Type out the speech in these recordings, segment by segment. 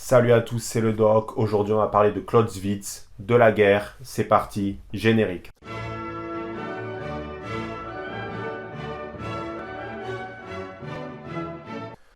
Salut à tous, c'est le Doc. Aujourd'hui, on va parler de Clausewitz, de la guerre. C'est parti, générique.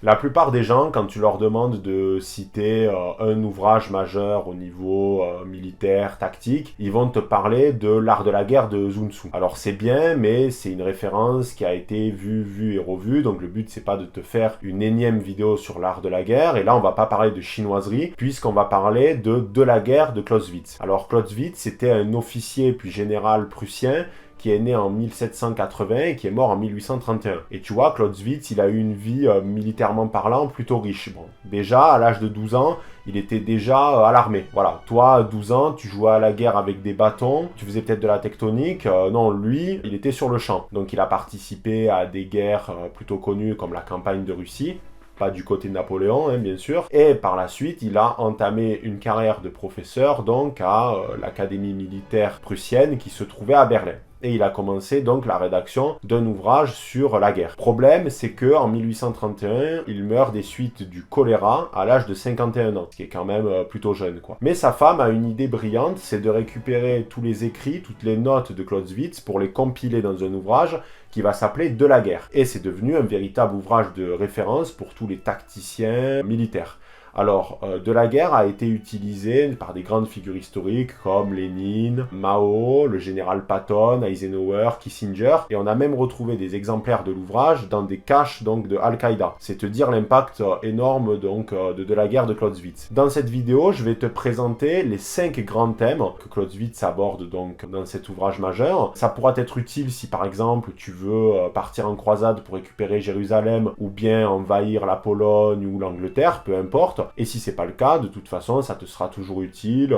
La plupart des gens, quand tu leur demandes de citer un ouvrage majeur au niveau militaire, tactique, ils vont te parler de l'art de la guerre de Sun Tzu. Alors c'est bien, mais c'est une référence qui a été vue et revue, donc le but c'est pas de te faire une énième vidéo sur l'art de la guerre, et là on va pas parler de chinoiserie, puisqu'on va parler de la guerre de Clausewitz. Alors Clausewitz, c'était un officier puis général prussien, qui est né en 1780 et qui est mort en 1831. Et tu vois, Clausewitz, il a eu une vie militairement parlant plutôt riche. Bon, déjà, à l'âge de 12 ans, il était déjà à l'armée. Voilà, toi, à 12 ans, tu jouais à la guerre avec des bâtons, tu faisais peut-être de la tectonique. Non, lui, il était sur le champ. Donc il a participé à des guerres plutôt connues comme la campagne de Russie. Pas du côté de Napoléon, hein, bien sûr. Et par la suite, il a entamé une carrière de professeur donc à l'Académie militaire prussienne qui se trouvait à Berlin. Et il a commencé donc la rédaction d'un ouvrage sur la guerre. Problème, c'est que en 1831, il meurt des suites du choléra à l'âge de 51 ans, ce qui est quand même plutôt jeune, quoi. Mais sa femme a une idée brillante, c'est de récupérer tous les écrits, toutes les notes de Clausewitz pour les compiler dans un ouvrage qui va s'appeler De la guerre. Et c'est devenu un véritable ouvrage de référence pour tous les tacticiens militaires. Alors, De la guerre a été utilisé par des grandes figures historiques comme Lénine, Mao, le général Patton, Eisenhower, Kissinger, et on a même retrouvé des exemplaires de l'ouvrage dans des caches donc de Al-Qaïda. C'est te dire l'impact énorme donc de la guerre de Clausewitz. Dans cette vidéo, je vais te présenter les 5 grands thèmes que Clausewitz aborde donc dans cet ouvrage majeur. Ça pourra être utile si par exemple tu veux partir en croisade pour récupérer Jérusalem ou bien envahir la Pologne ou l'Angleterre, peu importe. Et si c'est pas le cas, de toute façon, ça te sera toujours utile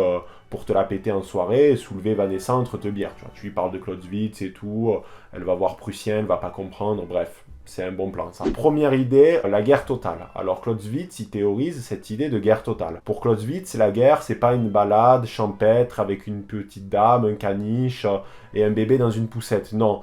pour te la péter en soirée et soulever Vanessa entre deux bières. Tu lui parles de Clausewitz et tout, elle va voir prussien, elle va pas comprendre, bref. C'est un bon plan, ça. Première idée, la guerre totale. Alors Clausewitz, il théorise cette idée de guerre totale. Pour Clausewitz, la guerre, c'est pas une balade champêtre avec une petite dame, un caniche et un bébé dans une poussette. Non.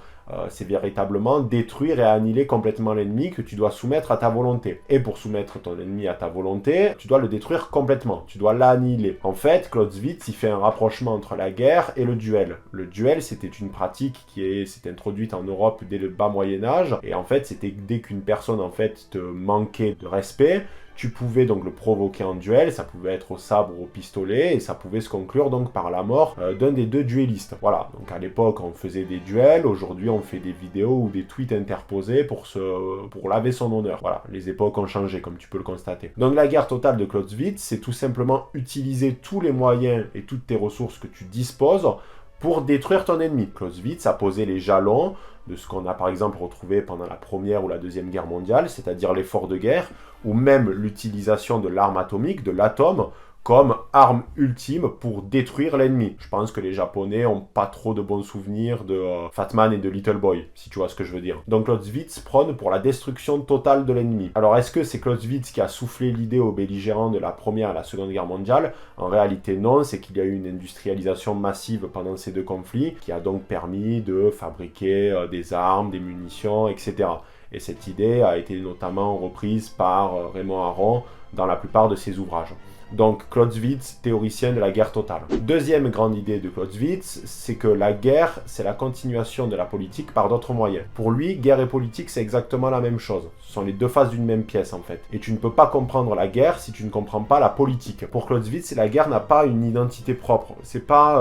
C'est véritablement détruire et annihiler complètement l'ennemi que tu dois soumettre à ta volonté. Et pour soumettre ton ennemi à ta volonté, tu dois le détruire complètement, tu dois l'annihiler. En fait, Clausewitz, il fait un rapprochement entre la guerre et le duel. Le duel, c'était une pratique qui s'est introduite en Europe dès le bas Moyen-Âge, et en fait, c'était dès qu'une personne en fait te manquait de respect, tu pouvais donc le provoquer en duel, ça pouvait être au sabre ou au pistolet, et ça pouvait se conclure donc par la mort d'un des deux duellistes. Voilà, donc à l'époque on faisait des duels, aujourd'hui on fait des vidéos ou des tweets interposés pour laver son honneur. Voilà, les époques ont changé comme tu peux le constater. Donc la guerre totale de Clausewitz, c'est tout simplement utiliser tous les moyens et toutes tes ressources que tu disposes pour détruire ton ennemi. Clausewitz a posé les jalons de ce qu'on a par exemple retrouvé pendant la Première ou la Deuxième Guerre mondiale, c'est-à-dire l'effort de guerre, ou même l'utilisation de l'arme atomique, de l'atome, comme arme ultime pour détruire l'ennemi. Je pense que les Japonais ont pas trop de bons souvenirs de Fat Man et de Little Boy, si tu vois ce que je veux dire. Donc Clausewitz prône pour la destruction totale de l'ennemi. Alors est-ce que c'est Clausewitz qui a soufflé l'idée aux belligérants de la Première et la Seconde Guerre mondiale? En réalité non, c'est qu'il y a eu une industrialisation massive pendant ces deux conflits, qui a donc permis de fabriquer des armes, des munitions, etc. Et cette idée a été notamment reprise par Raymond Aron dans la plupart de ses ouvrages. Donc Clausewitz, théoricien de la guerre totale. Deuxième grande idée de Clausewitz, c'est que la guerre, c'est la continuation de la politique par d'autres moyens. Pour lui, guerre et politique, c'est exactement la même chose. Ce sont les deux faces d'une même pièce, en fait. Et tu ne peux pas comprendre la guerre si tu ne comprends pas la politique. Pour Clausewitz, la guerre n'a pas une identité propre. C'est pas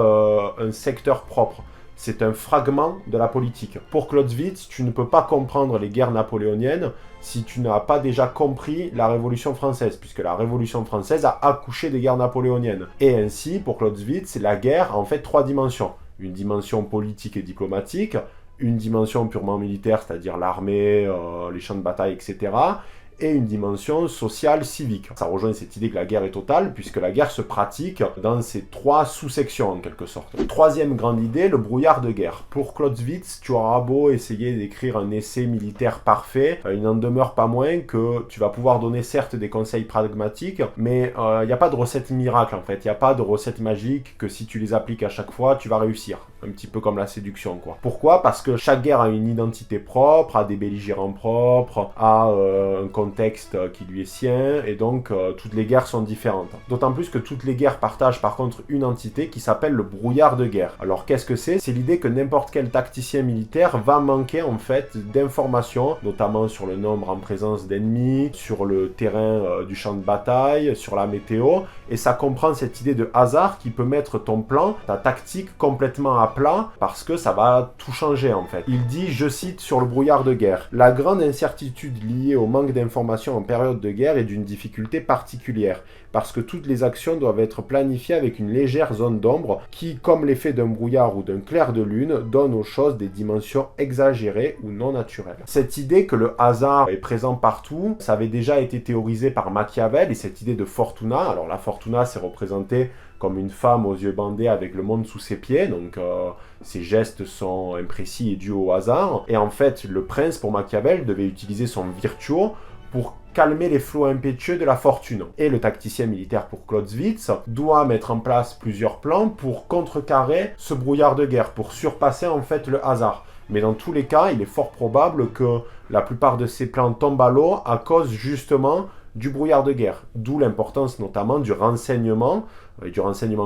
un secteur propre. C'est un fragment de la politique. Pour Clausewitz, tu ne peux pas comprendre les guerres napoléoniennes si tu n'as pas déjà compris la Révolution française, puisque la Révolution française a accouché des guerres napoléoniennes. Et ainsi, pour Clausewitz, la guerre a en fait 3 dimensions. Une dimension politique et diplomatique, une dimension purement militaire, c'est-à-dire l'armée, les champs de bataille, etc., et une dimension sociale civique. Ça rejoint cette idée que la guerre est totale, puisque la guerre se pratique dans ces 3 sous-sections en quelque sorte. Troisième grande idée, le brouillard de guerre. Pour Clausewitz, tu auras beau essayer d'écrire un essai militaire parfait, il n'en demeure pas moins que tu vas pouvoir donner certes des conseils pragmatiques, mais il n'y a pas de recette miracle en fait, il n'y a pas de recette magique que si tu les appliques à chaque fois, tu vas réussir. Un petit peu comme la séduction quoi. Pourquoi? Parce que chaque guerre a une identité propre, a des belligérants propres, a un contexte qui lui est sien, et donc toutes les guerres sont différentes. D'autant plus que toutes les guerres partagent par contre une entité qui s'appelle le brouillard de guerre. Alors qu'est-ce que c'est? C'est l'idée que n'importe quel tacticien militaire va manquer en fait d'informations, notamment sur le nombre en présence d'ennemis, sur le terrain du champ de bataille, sur la météo, et ça comprend cette idée de hasard qui peut mettre ton plan, ta tactique complètement à plat, parce que ça va tout changer en fait. Il dit, je cite sur le brouillard de guerre, la grande incertitude liée au manque d'informations en période de guerre est d'une difficulté particulière, parce que toutes les actions doivent être planifiées avec une légère zone d'ombre qui, comme l'effet d'un brouillard ou d'un clair de lune, donne aux choses des dimensions exagérées ou non naturelles. Cette idée que le hasard est présent partout, ça avait déjà été théorisé par Machiavel, et cette idée de Fortuna, alors la Fortuna c'est représenté comme une femme aux yeux bandés avec le monde sous ses pieds, donc ses gestes sont imprécis et dus au hasard, et en fait le prince pour Machiavel devait utiliser son virtuo pour calmer les flots impétueux de la fortune. Et le tacticien militaire pour Clausewitz doit mettre en place plusieurs plans pour contrecarrer ce brouillard de guerre, pour surpasser en fait le hasard. Mais dans tous les cas, il est fort probable que la plupart de ces plans tombent à l'eau à cause justement du brouillard de guerre. D'où l'importance notamment du renseignement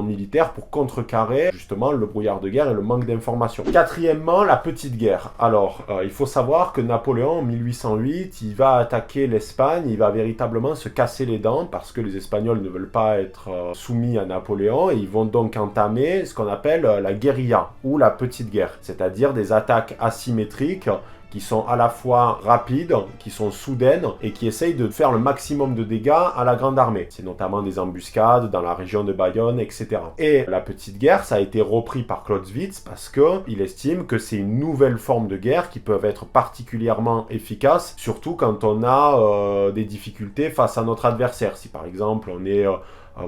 militaire pour contrecarrer justement le brouillard de guerre et le manque d'informations. Quatrièmement, la petite guerre. Alors, il faut savoir que Napoléon en 1808, il va attaquer l'Espagne, il va véritablement se casser les dents parce que les Espagnols ne veulent pas être soumis à Napoléon, et ils vont donc entamer ce qu'on appelle la guérilla ou la petite guerre, c'est-à-dire des attaques asymétriques qui sont à la fois rapides, qui sont soudaines et qui essayent de faire le maximum de dégâts à la grande armée. C'est notamment des embuscades dans la région de Bayonne, etc. Et la petite guerre, ça a été repris par Clausewitz parce qu'il estime que c'est une nouvelle forme de guerre qui peuvent être particulièrement efficaces, surtout quand on a des difficultés face à notre adversaire. Si par exemple on est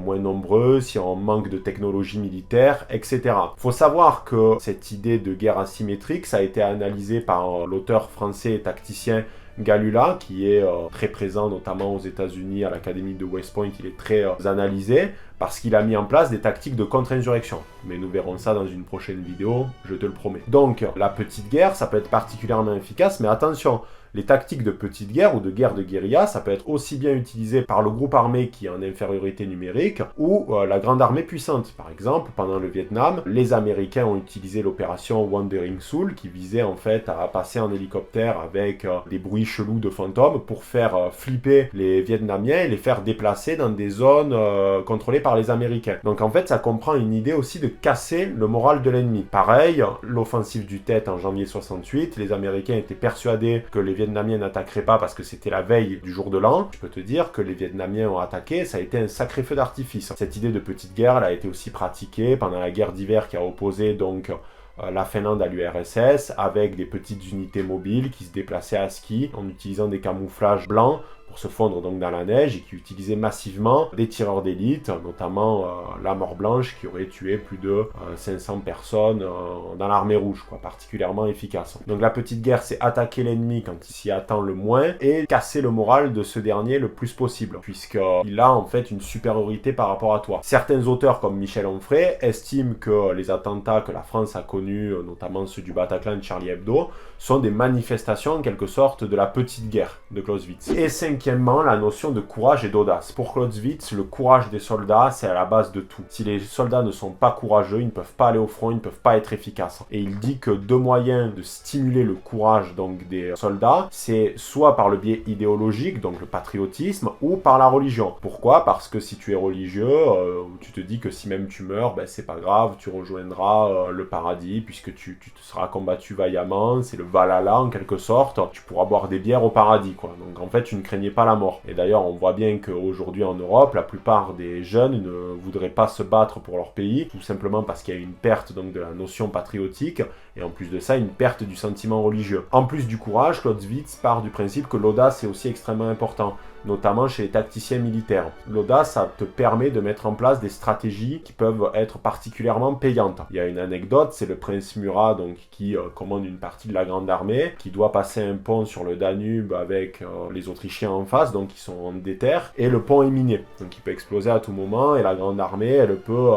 moins nombreux, si on manque de technologie militaire, etc. Il faut savoir que cette idée de guerre asymétrique, ça a été analysé par l'auteur français et tacticien Galula, qui est très présent notamment aux États-Unis à l'Académie de West Point. Il est très analysé parce qu'il a mis en place des tactiques de contre-insurrection. Mais nous verrons ça dans une prochaine vidéo, je te le promets. Donc, la petite guerre, ça peut être particulièrement efficace, mais attention, les tactiques de petite guerre ou de guerre de guérilla, ça peut être aussi bien utilisé par le groupe armé qui est en infériorité numérique ou la grande armée puissante. Par exemple, pendant le Vietnam, les Américains ont utilisé l'opération Wandering Soul qui visait en fait à passer en hélicoptère avec des bruits chelous de fantômes pour faire flipper les Vietnamiens et les faire déplacer dans des zones contrôlées par les Américains. Donc en fait, ça comprend une idée aussi de casser le moral de l'ennemi. Pareil, l'offensive du Tet en janvier 68, les Américains étaient persuadés que les Vietnamiens n'attaqueraient pas parce que c'était la veille du jour de l'an. Je peux te dire que les Vietnamiens ont attaqué, ça a été un sacré feu d'artifice. Cette idée de petite guerre, elle a été aussi pratiquée pendant la guerre d'hiver qui a opposé donc la Finlande à l'URSS, avec des petites unités mobiles qui se déplaçaient à ski en utilisant des camouflages blancs pour se fondre donc dans la neige, et qui utilisaient massivement des tireurs d'élite, notamment la Mort Blanche qui aurait tué plus de 500 personnes dans l'armée rouge, quoi, particulièrement efficace. Donc la petite guerre, c'est attaquer l'ennemi quand il s'y attend le moins et casser le moral de ce dernier le plus possible, puisqu'il a en fait une supériorité par rapport à toi. Certains auteurs comme Michel Onfray estiment que les attentats que la France a connus, notamment ceux du Bataclan de Charlie Hebdo, sont des manifestations en quelque sorte de la petite guerre de Clausewitz. Et cinquièmement, la notion de courage et d'audace. Pour Clausewitz, le courage des soldats, c'est à la base de tout. Si les soldats ne sont pas courageux, ils ne peuvent pas aller au front, ils ne peuvent pas être efficaces. Et il dit que deux moyens de stimuler le courage donc des soldats, c'est soit par le biais idéologique, donc le patriotisme, ou par la religion. Pourquoi? Parce que si tu es religieux, tu te dis que si même tu meurs, ben c'est pas grave, tu rejoindras le paradis puisque tu te seras combattu vaillamment, c'est le Valhalla en quelque sorte, tu pourras boire des bières au paradis, quoi. Donc en fait, tu ne craignais pas la mort. Et d'ailleurs, on voit bien qu'aujourd'hui en Europe, la plupart des jeunes ne voudraient pas se battre pour leur pays, tout simplement parce qu'il y a une perte donc de la notion patriotique, et en plus de ça, une perte du sentiment religieux. En plus du courage, Clausewitz part du principe que l'audace est aussi extrêmement important, notamment chez les tacticiens militaires. L'audace, ça te permet de mettre en place des stratégies qui peuvent être particulièrement payantes. Il y a une anecdote, c'est le prince Murat donc, qui commande une partie de la grande armée, qui doit passer un pont sur le Danube avec les Autrichiens en face, donc ils sont en déterre, et le pont est miné, donc il peut exploser à tout moment, et la grande armée, elle peut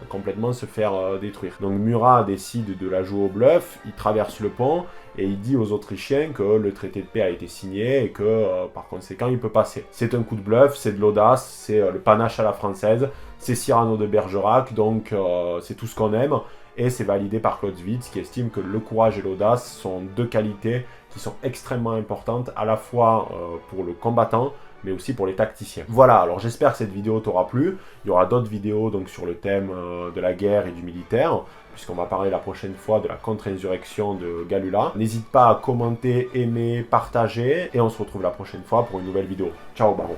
complètement se faire détruire. Donc Murat décide de la jouer au bluff, il traverse le pont, et il dit aux Autrichiens que le traité de paix a été signé et que par conséquent il peut passer. C'est un coup de bluff, c'est de l'audace, c'est le panache à la française, c'est Cyrano de Bergerac, donc c'est tout ce qu'on aime, et c'est validé par Clausewitz qui estime que le courage et l'audace sont deux qualités qui sont extrêmement importantes à la fois pour le combattant, mais aussi pour les tacticiens. Voilà, alors j'espère que cette vidéo t'aura plu. Il y aura d'autres vidéos donc sur le thème de la guerre et du militaire, puisqu'on va parler la prochaine fois de la contre-insurrection de Galula. N'hésite pas à commenter, aimer, partager, et on se retrouve la prochaine fois pour une nouvelle vidéo. Ciao, Baron.